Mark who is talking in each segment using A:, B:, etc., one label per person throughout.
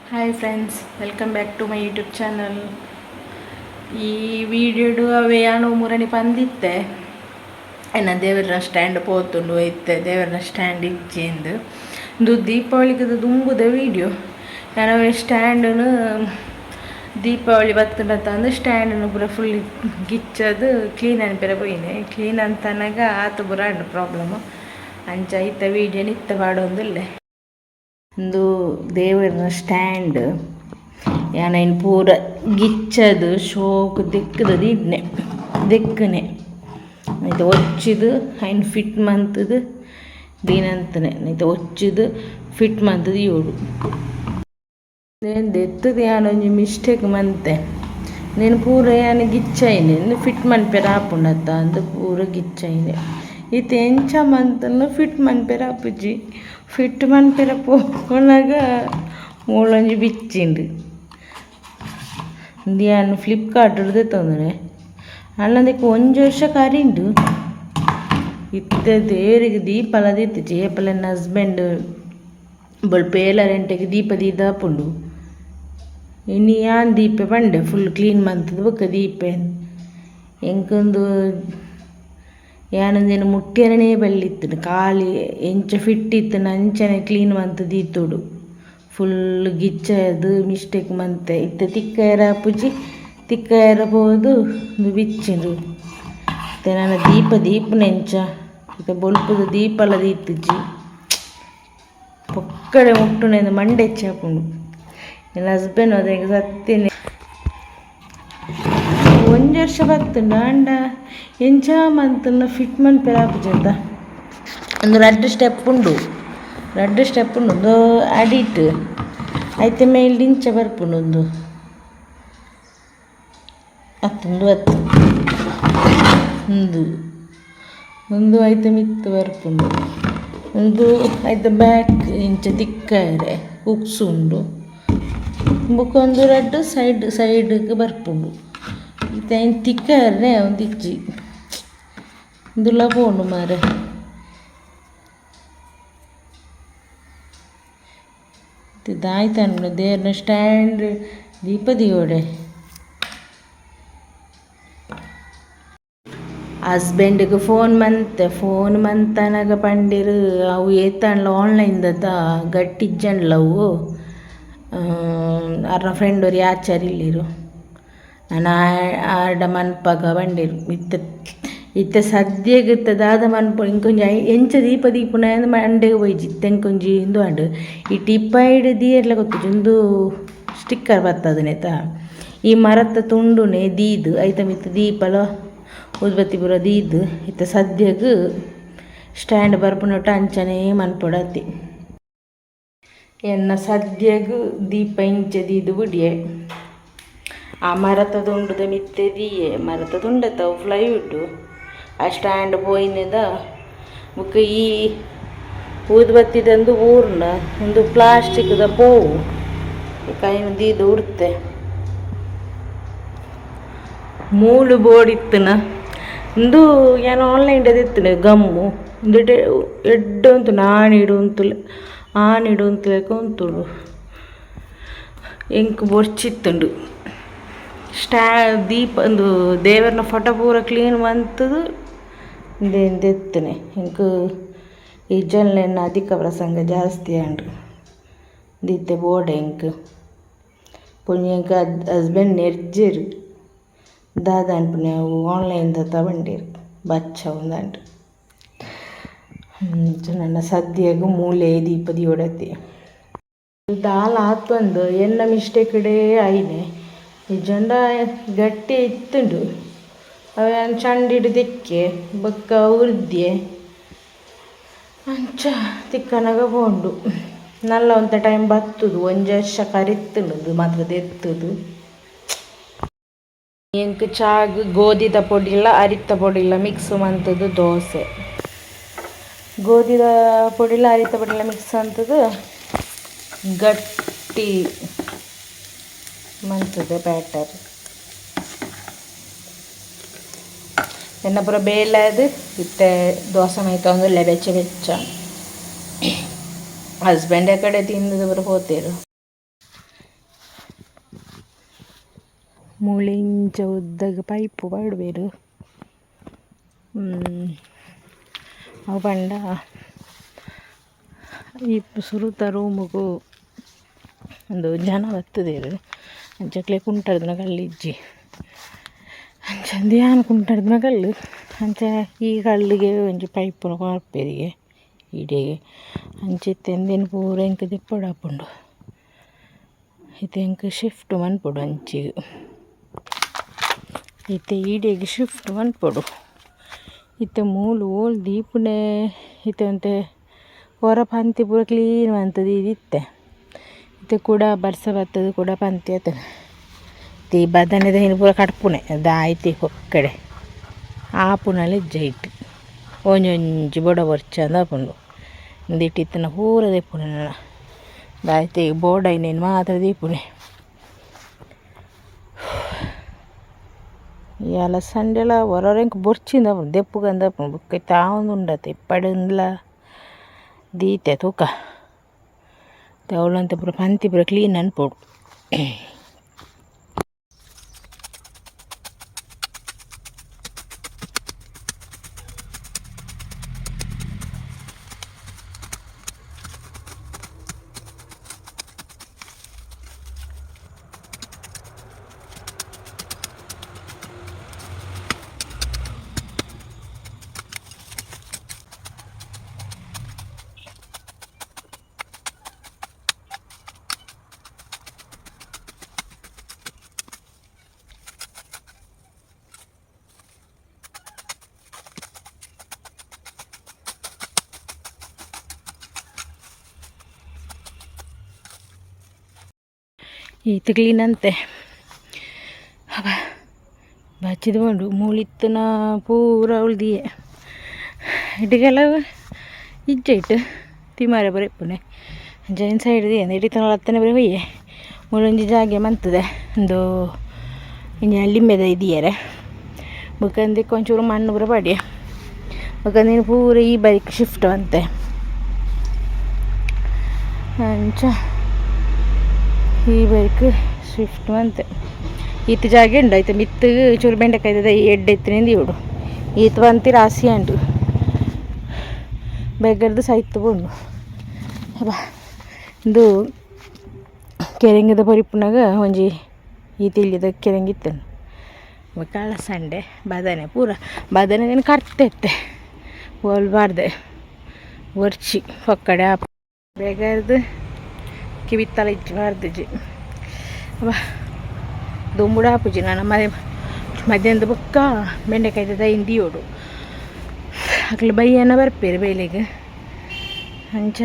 A: Hi friends, welcome back to my YouTube channel. ಈ ವಿಡಿಯೋಡು ಅವೇ ಯಾನು ಮೂರನಿ ಪಂದಿತ್ತೆ ಎನ್ನ ದೇವರ ಸ್ಟ್ಯಾಂಡ್ ಪೋತುಂಡು ಇತ್ತೆ ದೇವರ ಸ್ಟ್ಯಾಂಡ್ ಇಜ್ಜೆಂದು ಇದು ದೀಪಾವಳಿಗೆ ದುಂಬುದ ವಿಡಿಯೋ. ನಾನು ಸ್ಟ್ಯಾಂಡನ್ನು ದೀಪಾವಳಿ ಬತ್ತಂಡ ಅಂದು ಸ್ಟ್ಯಾಂಡನ್ನು ಪೂರ ಫುಲ್ ಗಿಚ್ಚದು ಕ್ಲೀನ್ ಅನ್ಪೆರ ಪೋಯಿನೆ. ಕ್ಲೀನ್ ಅಂತನಾಗ ಆತು ಪೂರ ಪ್ರಾಬ್ಲಮ್ ಅಂಚ ಇತ್ತ ವೀಡಿಯೋ ನಿತ್ತ ಪಾಡೊಂದುಲ್ಲೆ ಒಂದು ದೇವರ ಸ್ಟ್ಯಾಂಡ್ ಯಾನೈನ್ ಪೂರ ಗಿಚ್ಚದು ಶೋಕು ದಿಕ್ಕದು ಇಡ್ನೆ ದಿಕ್ಕನೆ ಆಯ್ತು ಒಚ್ಚಿದು ಐನ್ ಫಿಟ್ ಮಂತದು ದೀನಂತನೆ ಆಯ್ತು ಒಚ್ಚಿದು ಫಿಟ್ ಮಂತದು ಯೋಡು ಎತ್ತದು ಯಾನೊಂಜಿ ಮಿಸ್ಟೇಕ್ ಮಂತೆ ನೀನು ಪೂರ ಯಾನು ಗಿಚ್ಚೈನೆ ಫಿಟ್ ಮನ್ಪೆರ ಆಪುಂಡತ್ತ ಅಂದು ಪೂರ ಗಿಚ್ಚೈನೆ ಇದು ಎಂಚ ಮಂತನ್ನು ಫಿಟ್ ಮನ್ಪೆರ ಆಪುಜಿ ಫಿಟ್ ಮನ್ಪೆರ ಪೋನಾಗ ಮೂಲೊಂಜಿ ಬಿಚ್ಚಿಂಡು ಯಾನು ಫ್ಲಿಪ್ಕಾರ್ಟ್ ತೊಂದರೆ ಅಲ್ಲದಕ್ಕೆ ಒಂಜಿ ವರ್ಷ ಕರಿಂಡು ಇತ್ತ ದೇವರಿಗೆ ದೀಪ ದಿತ್ತು ಜೇಪಲ ನನ್ನ ಹಸ್ಬೆಂಡ್ ಬೊಲ್ಪ ಏಲರೆಂಟೆಗೆ ದೀಪ ದೀದಾಪುಂಡು ಇನ್ನು ಯಾನ್ ದೀಪೆ ಬಂಡೆ ಫುಲ್ ಕ್ಲೀನ್ ಮಂತದ ಬೊಕ್ಕ ದೀಪೆ ಎಂಕೊಂದು ಯಾನೊಂದೇನು ಮುಟ್ಟೆರನೇ ಬಲ್ಲಿತ್ತು ಖಾಲಿ ಎಂಚ ಫಿಟ್ ಇತ್ತು ಅಂಚನೆ ಕ್ಲೀನ್ ಮಂತು ದೀತೋಡು ಫುಲ್ ಗಿಚ್ಚದು ಮಿಸ್ಟೇಕ್ ಮಂತೆ ಇತ್ತು ತಿಕ್ಕ ಪುಜಿ ತಿಕ್ಕ ಪೋದು ಬಿಚ್ಚಿಂದು ಮತ್ತೆ ನಾನು ದೀಪನೆಂಚ ಇತ್ತೆ ಬೊಲ್ಪುದು ದೀಪಲ ದೀತಿಜ್ಜಿ ಪೊಕ್ಕಡೆ ಮುಟ್ಟುನೆಂದು ಮಂಡೆ ಹೆಚ್ಚಾಪುಂಡು ನನ್ನ ಹಸ್ಬೆಂಡ್ ಅದಾಗ ಸತ್ತೇನೆ ಒಂಜಿ ವರ್ಷ ಬತ್ತುಂಡು ಅಂಡ ಎಂಚ ಮಂತನ್ನ ಫಿಟ್ ಮನ್ಪೆರ ಆಪುಜಂತ ಒಂದು ರಡ್ಡ್ ಸ್ಟೆಪ್ ಉಂಡು ಒಂದು ಅಡಿಟ್ ಐತೆ ಮೇಲ್ ದಿಂಚ ಬರ್ಪುಂಡು ಒಂದು ಒಂದು ಐತೆ ಮಿತ್ತು ಬರ್ಪುಂಡು ಒಂದು ಐತೆ ಬ್ಯಾಕ್ ಇಂಚ ತಿಕ್ಕರೆ ಉಕ್ಸು ಉಂಡು ಬುಕ್ಕೊಂದು ರಡ್ಡ್ ಸೈಡ್ಗೆ ಬರ್ಪುಂಡು ಇತ್ತೆ ತಿಕ್ಕರೆ ಒಂದು ಇಜ್ಜಿ ದುಲ್ಲ ಪೋಂಡು ಮಾರೆ ಇದಾಯ್ತಂಡು ದೇವ್ರನ ಸ್ಟ್ಯಾಂಡ್ ದೀಪ ದಿಯೋಡೆ ಹಸ್ಬೆಂಡಿಗೆ ಫೋನ್ ಮಂತನಾಗ ಪಂಡಿರು ಅವು ಏತಂಡ್ಲ ಆನ್ಲೈನ್ದತ್ತ ಗಟ್ಟಿಜ್ಜಂಡ್ಲವು ಅರ್ನ ಫ್ರೆಂಡ್ ಅವ್ರು ಆಚಾರಿಲ್ಲಿರು ನಾನು ಆಡ ಮನ್ಪಗ ಬಂಡಿರು ಇತ್ತ ಸದ್ಯಗೆ ದಾದ ಮನ್ಪು ಇಂಕೊಂಜಿ ಎಂಚ ದೀಪುನ ಮಂಡೆಗೆ ಹೋಯ್ಜಿ ತೆಂಕೊಂಜಿ ಇಂದು ಅಂಡು ಈ ಟಿಪ್ಪೈಡ್ ದೀರ್ಲ ಗೊತ್ತು ಇಂದು ಸ್ಟಿಕ್ಕರ್ ಬರ್ತದನೇತ ಈ ಮರತ್ತ ತುಂಡುನೆ ದೀದು ಐತ ಮಿತ್ತು ದೀಪಲ ಉದ್ಬತ್ತಿ ಪೂರ ದೀದು ಇತ್ತ ಸದ್ಯಗೆ ಸ್ಟ್ಯಾಂಡ್ ಬರ್ಪುನೊಟ್ಟು ಅಂಚನೆ ಮನ್ಪೊಡತಿ ಎನ್ನ ಸದ್ಯಗೆ ದೀಪ ಇಂಚ ದೀದು ಬಿಡಿಯೆ ಆ ಮರತ ತುಂಡುದ ಮಿತ್ತೆ ದೀಯೆ ಮರತ ತುಂಡತ್ತವು ಫ್ಲೈವುಡ್ಡು ಆ ಸ್ಟ್ಯಾಂಡ್ ಪೋಯಿನದ ಬುಕ್ಕ ಈ ಊದುಬತ್ತಿದಂದು ಊರ್ನ ಒಂದು ಪ್ಲಾಸ್ಟಿಕ್ದ ಪೋವು ಕೈನ ದೀದು ಉಡ್ತೆ ಮೂಲು ಬೋರ್ಡ್ ಇತ್ತನ ಒಂದು ಏನೋ ಆನ್ಲೈನ್ದು ಇತ್ತು ಗಮ್ಮು ಒಂದು ಎಡ್ಡು ಉಂಟು ಆಣಿಡು ಅಂತಲೇಕ ಉಂಟುಡು ಎಂಕ್ ಬೊರ್ಚಿತ್ತುಂಡು ದೀಪ ಒಂದು ದೇವರನ ಫೋಟೋ ಪೂರ ಕ್ಲೀನ್ ಮಂತದು ಎತ್ತನೆ ಇಂಕ ಈ ಜನ್ಲೆನ್ನ ಅಧಿಕ ಪ್ರಸಂಗ ಜಾಸ್ತಿ ಆಂಡು ದೀತೆ ಬೋರ್ಡೆ ಇಂಕ ಪುಣ್ಯಂಕ ಹಸ್ಬೆಂಡ್ ನೆರ್ಜೆರು ದಾದ ಅನ್ಪುಣ್ಯ ಅವು ಆನ್ಲೈನ್ದ ತಗೊಂಡಿರು ಬಚ್ಚ ಒಂದಂಡು ನನ್ನ ಸದ್ಯಗೂ ಮೂಲೆ ದೀಪ ದಿಯೋಡತಿ ದಾಲ್ ಆತೊಂದು ಎನ್ನ ಮಿಸ್ಟೇಕ್ಡೇ ಆಯ್ನೆ ಈ ಜಂಡ ಗಟ್ಟಿ ಇತ್ತುಂಡು ಅವೇನು ಚಂಡಿಡು ದಿಕ್ಕೆ ಬೊಕ್ಕ ಉರ್ದ್ಯೆ ಅಂಚ ತಿಕ್ಕನಾಗ ಬೋಂಡು ನಲ್ಲ ಒಂತ ಟೈಮ್ ಬತ್ತುದು ಒಂಜಿ ವರ್ಷ ಕರಿತ್ತುಂಡು ಮಾತ್ರ ಎತ್ತುದು ಎಂಕ್ ಚಾಗ್ ಗೋಧಿದ ಪೊಡಿಲ್ಲ ಅರಿತ ಪೊಡಿಲ್ಲ ಮಿಕ್ಸ್ ಮಂತದ್ದು ದೋಸೆ ಗೋಧಿದ ಪೊಡಿಲ್ಲ ಅರಿತ ಪೊಡಿಲ್ಲ ಮಿಕ್ಸ್ ಅಂತದ್ದು ಗಟ್ಟಿ ಮಂತದೆ ಬ್ಯಾಟರ್ ಎನ್ನ ಪೂರ ಬೇಲದು ಇತ್ತೆ ದೋಸೆ ಮೈತ ಒಂದು ಬೆಚ್ಚ ಹಸ್ಬೆಂಡ್ ಕಡೆ ತಿಂದು ಪೂರ ಹೋತೇರು ಮೂಲೆ ಇಂಚ ಉದ್ದಾಗ ಪೈಪು ಪಾಡ್ಬೇರು ಅವು ಪಂಡ ಈ ಸುರುತ ರೂಮುಗು ಒಂದು ಜನ ಬರ್ತದೇರು ಅಂಚಕ್ಲೆ ಕುಂಟರ್ದನ ಕಲ್ಲಿಜ್ಜಿ ಅಂಚ ಧ್ಯಾನ ಕುಂಟರ್ದನ ಕಲ್ಲು ಅಂಚ ಈ ಕಲ್ಲಿಗೆ ಒಂಚಿ ಪೈಪುನ ಕೊರ್ಪೆರಿಗೆ ಈಡೆಗೆ ಅಂಚಿತ್ತೆಂದೇನು ಪೂರ ಇಂಕ ದಿಪ್ಪಡು ಹಾಪುಂಡು ಇತ್ತೆ ಇಂಕ ಶಿಫ್ಟ್ ಮನ್ಪೊಡು ಅಂಚಿಗೆ ಇತ್ತೆ ಈಡೆಗೆ ಶಿಫ್ಟ್ ಮನ್ಪೊಡು ಇತ್ತೆ ಮೂಲು ಓಲ್ ದೀಪುನೆ ಇತ್ತೆ ಅಂತೆ ಹೊರ ಪಂತಿ ಪೂರ ಕ್ಲೀನ್ ಮಂತದ್ದು ಇದಿತ್ತೆ ಇತ್ತೆ ಕೂಡ ಬರ್ಸ ಬರ್ತದೆ ಕೂಡ ಪಂತಿ ಆತದೆ ತೀ ಬದನೆದ ಹಿಂಗೆ ಪೂರ ಕಟ್ಪುನೆ ಅದಾಯ್ತಿ ಹೊಕ್ಕಡೆ ಆಪುನಲ್ಲಿ ಜೈಟ್ ಒಂಜೊಂಜಿ ಬೊಡ ಬರ್ಚ ಅಂದ ಆಪುಂಡು ಒಂದಿಟ್ಟಿತ್ತನ ಪೂರ ದೆಪ್ಪುನೆ ನಾನು ದಾಯ್ತಿ ಬೋರ್ಡ ಇನ್ನೇನು ಮಾತ್ರ ದೀಪುನೆ ಈ ಅಲಸಂಡೆಲ ಹೊರರೆಂಕ್ ಬೊರ್ಚಿಂದ ದೆಪ್ಪುಗಂದ ಬುಕ್ಕ ತಾವೊಂದುಂಡತೆ ಇಪ್ಪಡಂದ್ಲ ದೀತೆ ತೂಕ ಅವಳಂತ ಪೂರ ಪಂತಿ ಪೂರ ಕ್ಲೀನ್ ಅನ್ಪೋಡು ಈತ ಕ್ಲೀನಂತೆ ಬಚ್ಚಿದ ಬಂಡು ಮೂಳಿತ್ತನ ಪೂರ ಉಳ್ದಿಯೆ ಇಟ್ಟಿಗೆಲ್ಲ ಇಜ್ಜೆ ಇಟ್ಟು ತಿಮಾರೆ ಬರೆಪ್ಪುನೆ ಜೈನ್ ಸೈಡ್ ಇಡಿತನ ಹತ್ತನೇ ಬರೀ ಹೊಯ್ಯೆ ಮುಳೊಂಜಿ ಜಾಗೆ ಮಂತದೆ ಒಂದು ಇನ್ನು ಲಿಂಬೆದ ಇದೆಯರೆ ಬುಕ್ಕಂದಕ್ಕೆ ಒಂಚೂರು ಮಣ್ಣು ಬರ ಪಡಿಯ ಬುಕ್ಕಂದಿನ ಪೂರ ಈ ಬೈಕ್ ಶಿಫ್ಟ್ ಅಂತೆ ಅಂಚ ಈ ಬೈಕ್ ಸ್ವಿಫ್ಟ್ ಅಂತೆ ಈತ ಜಾಗೆ ಉಂಡು ಆಯ್ತು ಮಿತ್ತು ಚೂರು ಬೆಂಡೆಕಾಯ್ತದ ಎಡ್ಡೆ ಎತ್ತಿನಿಂದ ಇವಡು ಈತ ಬಂತಿ ರಾಸಿ ಅಂಡು ಬೆಗ್ಗರ್ದು ಸೈತು ಬಂಡು ಬಾ ಇದು ಕೆರೆಂಗದ ಪರಿಪುನಾಗ ಒಂಜಿ ಈತ ಇಲ್ಲಿದ ಕೆರೆಂಗಿತ್ತನು ಕಳಸಂಡೆ ಬದನೆ ಪೂರ ಬದನೆ ಕರ್ತೈತೆ ಹೋಲ್ಬಾರ್ದೆ ಒರ್ಚಿ ಹೊಕ್ಕಡೆ ಆಪ ಬೇಗರ್ದು ಕಿವಿತ್ತಲ ಇಚ್ಚಬಾರ್ದು ಬಾ ದುಂಬುಡ ಹಾಪುಜಿ ನಾನು ಮಧ್ಯಾಹ್ನದ ಬುಕ್ಕ ಬೆಂಡೆಕಾಯ್ತದ ಹಿಂದಿಯೋಡು ಅಕ್ಲು ಬೈಯನ ಬರ್ಪೇರು ಬೇಲೆಗೆ ಅಂಚ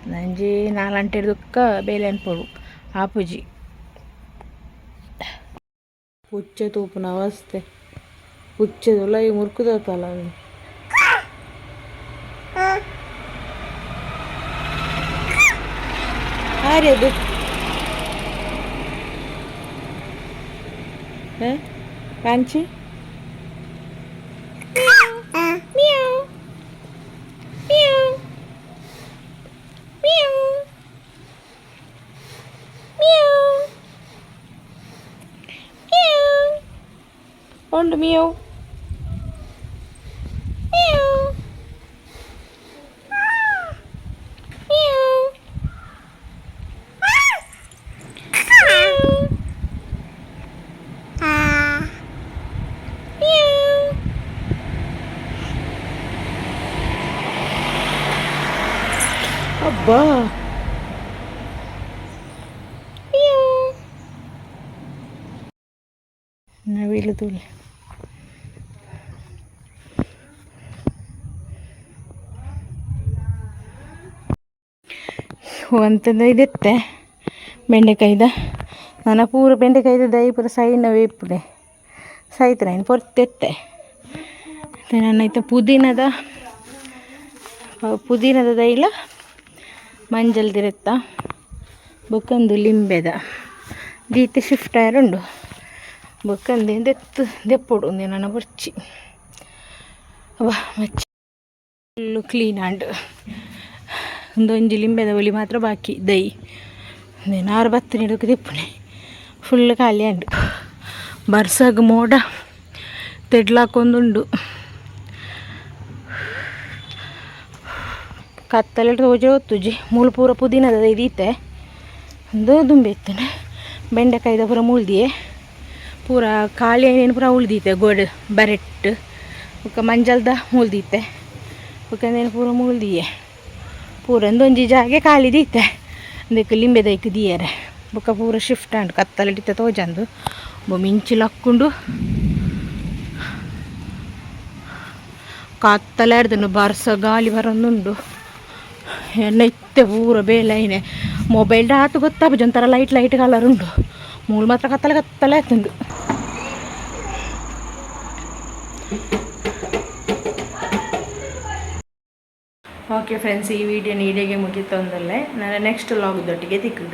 A: ನಂಜಿ 4 ಗಂಟೆ ದುಕ್ಕ ಬೇಲೆ ಅನ್ಪೋಡು ಆಪುಜಿ ಪುಚ್ಚ ತೂಪುನ ಅವಸ್ಥೆ ಪುಚ್ಚದಲ್ಲ ಈ ಮುರ್ಕುದತ್ತಲ್ಲ ಅದು ಆರ್ಯದು ಕಾಂಚಿ ಉಂಡು ಮಿಯೋ ಅಬ್ಬಾ ನವಿಲು ತುಳಿ ಅಂತಂದ ಇದೆತ್ತೆ ಬೆಂಡೆಕಾಯ್ದ ನಾನು ಪೂರ ಬೆಂಡೆಕಾಯ್ದ ದೈ ಪೂರ ಸೈಡ್ನ ವೇಪುಡೆ ಸಾಯ್ತು ನಾನು ಪೊರ್ತೆತ್ತೆ ಮತ್ತು ನನ್ನೈತೆ ಪುದೀನದ ದೈಲ ಮಂಜಲ್ದಿರತ್ತ ಬೊಕ್ಕಂದು ಲಿಂಬೆದ ದೀತೆ ಶಿಫ್ಟ್ ಆಯರುಂಡು ಬೊಕ್ಕಂದು ದೆಪ್ಪೊಡು ಒಂದೇ ನನ್ನ ಬರ್ಚಿ ವಾ ಮಚ್ಚಿ ಫುಲ್ಲು ಕ್ಲೀನ್ ಆಂಡ್ ಒಂದೊಂಜಿ ಲಿಂಬೆದ ಒಲಿ ಮಾತ್ರ ಬಾಕಿ ದೈ 6 ಬತ್ತು ನೀಡೋಕೆ ದಿಪ್ಪುನೆ ಫುಲ್ ಖಾಲಿ ಆಂಡು ಬರ್ಸಾಗ ಮೋಡ ತೆಡ್ಲಾಕೊಂದುಂಡು ಕತ್ತಲೆ ತೋಜೆ ಹೊತ್ತುಜಿ ಮೂಳು ಪೂರ ಪುದೀನದ ಇದೀತೆ ಒಂದು ದುಂಬೆತ್ತನೆ ಬೆಂಡೆಕಾಯ್ದ ಪೂರ ಮುಳ್ದಿಯೇ ಪೂರ ಕಾಳಿ ಏನೇನು ಪೂರ ಉಳ್ದೀತೆ ಗೋಡೆ ಬರೆಟ್ ಬೊಕ್ಕ ಮಂಜಲ್ದ ಮುಳ್ದೀತೆ ಬೊಕ್ಕಂದೇನು ಪೂರ ಮುಳ್ದಿಯೇ ಪೂರ ಒಂದೊಂಜಿ ಜಾಗೆ ಖಾಲಿ ದೀತೆ ಅದಕ್ಕೆ ಲಿಂಬೆ ದೈಕ್ ದಿಯರೆ ಬೊಕ್ಕ ಪೂರ ಶಿಫ್ಟ್ ಅಂಡು ಕತ್ತಲೆ ಇಡಿತೆ ತೋಜಂದು ಮಿಂಚಿಲ್ ಹಾಕ್ಕೊಂಡು ಕತ್ತಲೆ ಹಿಡ್ದನು ಬರ್ಸ ಗಾಳಿ ಬರೋಂದುಂಡು ಎಣ್ಣೆ ಇತ್ತೆ ಪೂರ ಬೇಲೈನೆ ಮೊಬೈಲ್ ಆತು ಗೊತ್ತಾಗ್ಬೋದು ಒಂಥರ ಲೈಟ್ ಕಲರ್ ಉಂಡು ಮೂಳು ಮಾತ್ರ ಕತ್ತಲೆ ಆಯ್ತುಂಡು. ಓಕೆ ಫ್ರೆಂಡ್ಸ್, ಈ ವಿಡಿಯೋ ನೀಡಿಗೆ ಮುಗಿತೊಂದಲ್ಲೇ ನಾನು ನೆಕ್ಸ್ಟ್ ಲಾಗ್ದೊಟ್ಟಿಗೆ ತಿಕ್ಕ